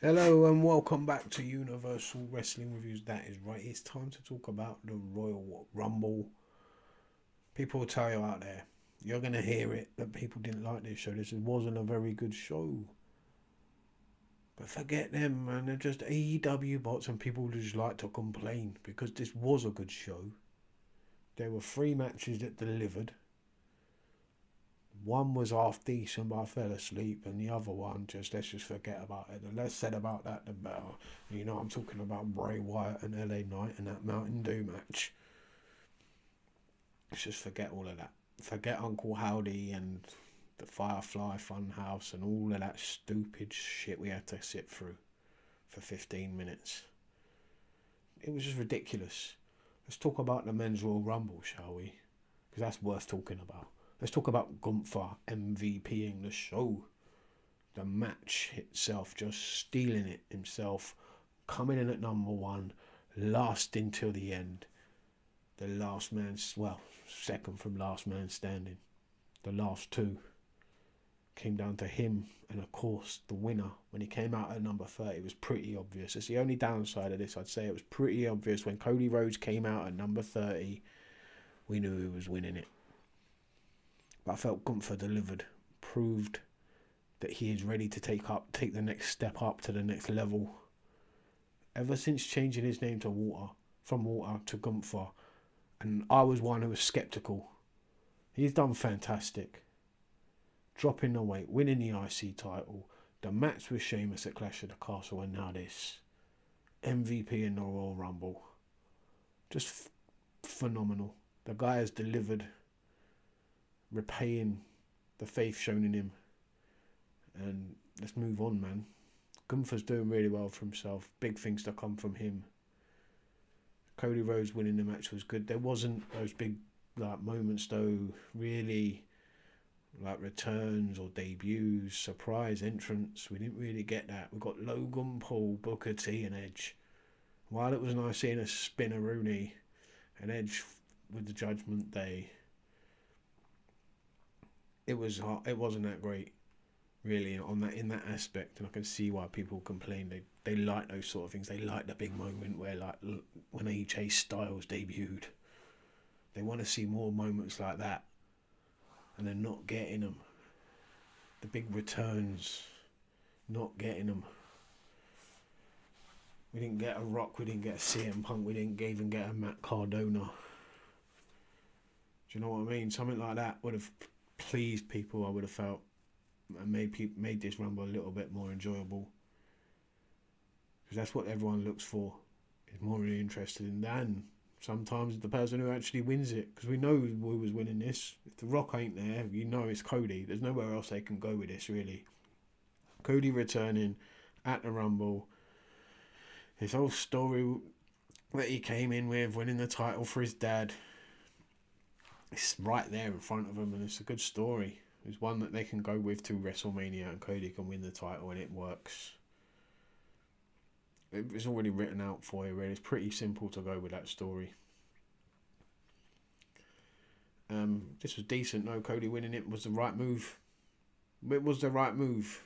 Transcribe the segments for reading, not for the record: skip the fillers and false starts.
Hello and welcome back to Universal Wrestling Reviews. That is right, it's time to talk about the Royal Rumble. People will tell you out there, you're going to hear it, that people didn't like this show. This wasn't a very good show. But forget them, man. They're just AEW bots and people just like to complain because this was a good show. There were three matches that delivered. One was half decent, but I fell asleep, and the other one, let's just forget about it. The less said about that, the better. You know, I'm talking about Bray Wyatt and LA Knight and that Mountain Dew match. Let's just forget all of that. Forget Uncle Howdy and the Firefly Funhouse and all of that stupid shit we had to sit through for 15 minutes. It was just ridiculous. Let's talk about the Men's Royal Rumble, shall we? Because that's worth talking about. Let's talk about Gunther MVPing the show. The match itself, just stealing it himself, coming in at number one, lasting till the end. The last man, well, second from last man standing. The last two came down to him, and of course, the winner. When he came out at number 30, it was pretty obvious. It's the only downside of this, I'd say. It was pretty obvious when Cody Rhodes came out at number 30, we knew he was winning it. But I felt Gunther delivered, proved that he is ready to take the next step up to the next level. Ever since changing his name to from Water to Gunther, and I was one who was sceptical. He's done fantastic. Dropping the weight, winning the IC title, the match with Sheamus at Clash of the Castle, and now this. MVP in the Royal Rumble. Just phenomenal. The guy has delivered, repaying the faith shown in him. And let's move on, man. Gunther's doing really well for himself. Big things to come from him. Cody Rhodes winning the match was good. There wasn't those big moments though, really, like returns or debuts, surprise entrance. We didn't really get that. We got Logan Paul, Booker T, and Edge. While it was nice seeing a Spinneroonie and Edge with the Judgment Day, it wasn't that great, really, in that aspect. And I can see why people complain. They like those sort of things. They like the big moment where, like, when AJ Styles debuted, they want to see more moments like that, and they're not getting them. The big returns, not getting them. We didn't get a Rock, we didn't get a CM Punk, we didn't even get a Matt Cardona. Do you know what I mean? Something like that would have pleased people, I would have felt, and made this Rumble a little bit more enjoyable. Because that's what everyone looks for. Is more really interested in than sometimes the person who actually wins it. Because we know who was winning this. If The Rock ain't there, you know it's Cody. There's nowhere else they can go with this, really. Cody returning at the Rumble. His whole story that he came in with, winning the title for his dad, it's right there in front of him, and it's a good story. It's one that they can go with to WrestleMania, and Cody can win the title, and it works. It's already written out for you, really. It's pretty simple to go with that story. This was decent. No, Cody winning it was the right move. It was the right move.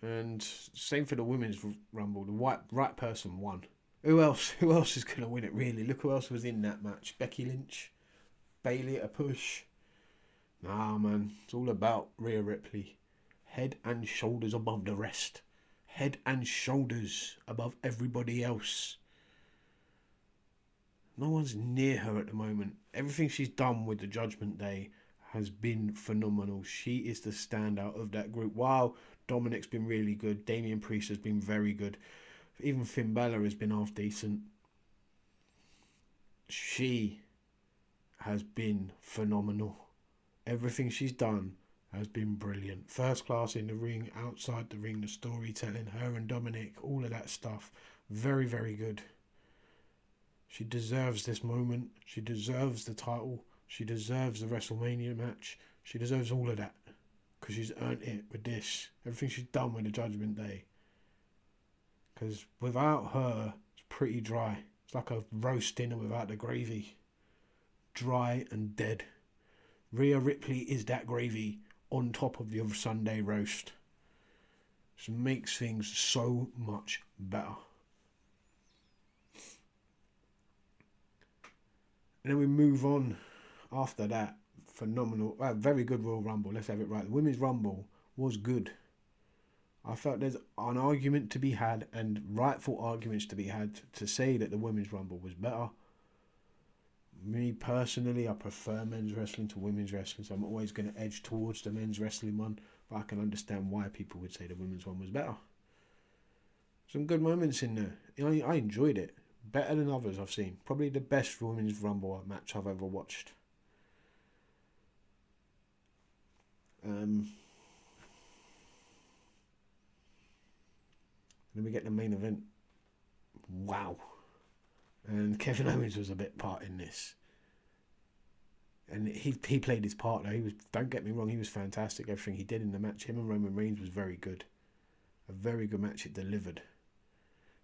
And same for the women's Rumble. The right person won. Who else? Who else is going to win it, really? Look who else was in that match. Becky Lynch. Bayley at a push. Nah, man. It's all about Rhea Ripley. Head and shoulders above the rest. Head and shoulders above everybody else. No one's near her at the moment. Everything she's done with the Judgment Day has been phenomenal. She is the standout of that group. While Dominic's been really good, Damian Priest has been very good, even Finn Balor has been half decent. She has been phenomenal. Everything she's done has been brilliant. First class in the ring, outside the ring, the storytelling, her and Dominic, all of that stuff. Very, very good. She deserves this moment. She deserves the title. She deserves the WrestleMania match. She deserves all of that. Because she's earned it with this. Everything she's done with the Judgment Day. Because without her, it's pretty dry. It's like a roast dinner without the gravy. Dry and dead. Rhea Ripley is that gravy on top of your Sunday roast. Just makes things so much better. And then we move on after that. Phenomenal, very good Royal Rumble. Let's have it right. The Women's Rumble was good. I felt there's an argument to be had, and rightful arguments to be had, to say that the Women's Rumble was better. Me personally, I prefer men's wrestling to women's wrestling, so I'm always going to edge towards the men's wrestling one, but I can understand why people would say the women's one was better. Some good moments in there. I enjoyed it. Better than others I've seen. Probably the best Women's Rumble match I've ever watched. Then we get the main event. Wow. And Kevin Owens was a bit part in this. And he played his part though. Don't get me wrong, he was fantastic. Everything he did in the match, him and Roman Reigns, was very good. A very good match it delivered.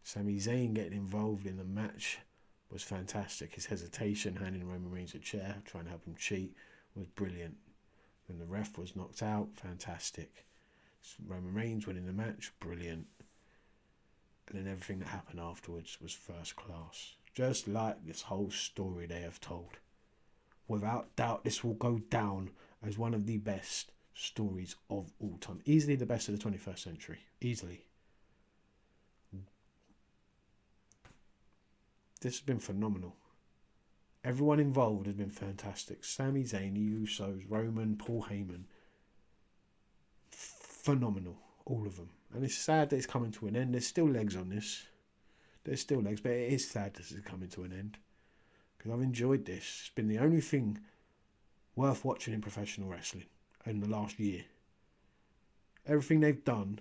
Sami Zayn getting involved in the match was fantastic. His hesitation, handing Roman Reigns a chair, trying to help him cheat, was brilliant. When the ref was knocked out, fantastic. Roman Reigns winning the match, brilliant. And then everything that happened afterwards was first class. Just like this whole story they have told. Without doubt, this will go down as one of the best stories of all time. Easily the best of the 21st century. Easily. This has been phenomenal. Everyone involved has been fantastic. Sami Zayn, the Usos, Roman, Paul Heyman. Phenomenal. All of them. And it's sad that it's coming to an end. There's still legs on this. There's still legs, but it is sad that this is coming to an end. Because I've enjoyed this. It's been the only thing worth watching in professional wrestling in the last year. Everything they've done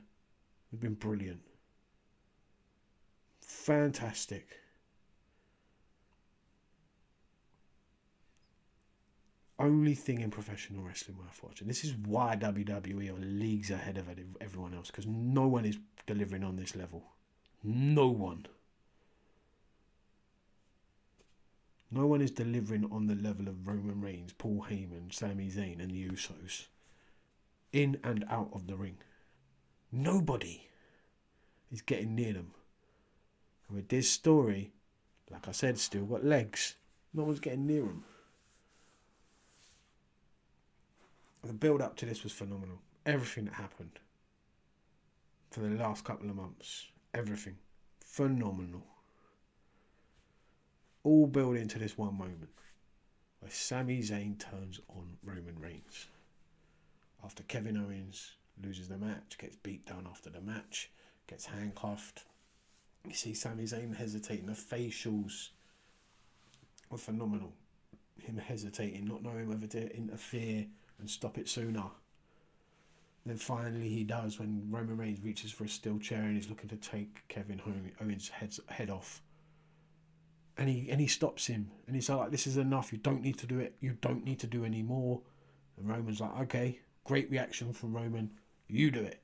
has been brilliant. Fantastic. Only thing in professional wrestling worth watching. This is why WWE are leagues ahead of everyone else, because no one is delivering on this level. No one. No one is delivering on the level of Roman Reigns, Paul Heyman, Sami Zayn and the Usos. In and out of the ring. Nobody is getting near them. And with this story, like I said, still got legs. No one's getting near them. The build up to this was phenomenal. Everything that happened for the last couple of months. Everything. Phenomenal. All building to this one moment where Sami Zayn turns on Roman Reigns. After Kevin Owens loses the match, gets beat down after the match, gets handcuffed. You see Sami Zayn hesitating. The facials were phenomenal. Him hesitating, not knowing whether to interfere and stop it sooner. Then finally he does when Roman Reigns reaches for a steel chair and he's looking to take Kevin Owens' head off. And he stops him. And he's like, this is enough. You don't need to do it. You don't need to do any more. And Roman's like, okay. Great reaction from Roman. You do it.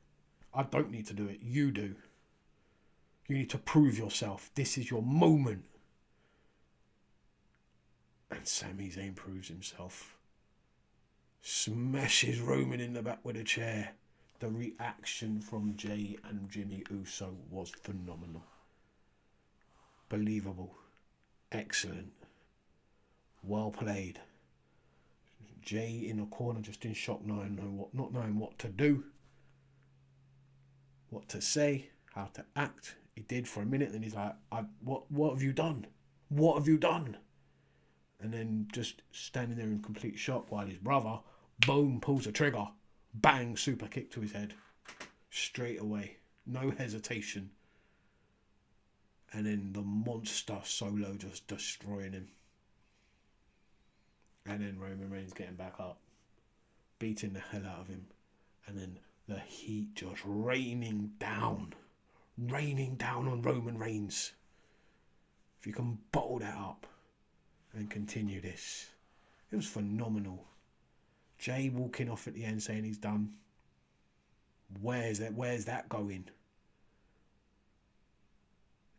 I don't need to do it. You do. You need to prove yourself. This is your moment. And Sami Zayn proves himself. Smashes Roman in the back with a chair. The reaction from Jay and Jimmy Uso was phenomenal. Believable. Excellent. Well played. Jay in the corner just in shock, not knowing what to do, what to say, how to act. He did for a minute, then he's like, what have you done? What have you done? And then just standing there in complete shock while his brother, boom, pulls the trigger. Bang, super kick to his head. Straight away. No hesitation. And then the monster Solo just destroying him. And then Roman Reigns getting back up. Beating the hell out of him. And then the heat just raining down. Raining down on Roman Reigns. If you can bottle that up and continue this. It was phenomenal. Jay walking off at the end saying he's done. Where's that going?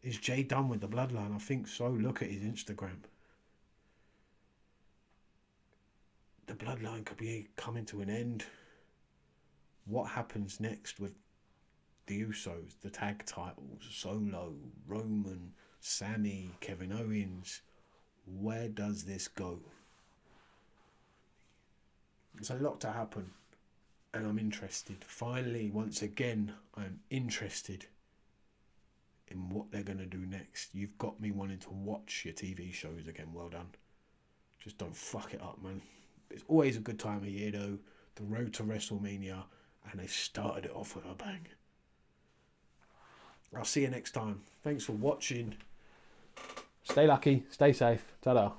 Is Jay done with the Bloodline? I think so. Look at his Instagram. The Bloodline could be coming to an end. What happens next with the Usos, the tag titles, Solo, Roman, Sammy, Kevin Owens. Where does this go? There's a lot to happen, and I'm interested. Finally, once again, I'm interested in what they're going to do next. You've got me wanting to watch your TV shows again. Well done. Just don't fuck it up, man. It's always a good time of year, though. The road to WrestleMania, and they started it off with a bang. I'll see you next time. Thanks for watching. Stay lucky, stay safe. Ta-da.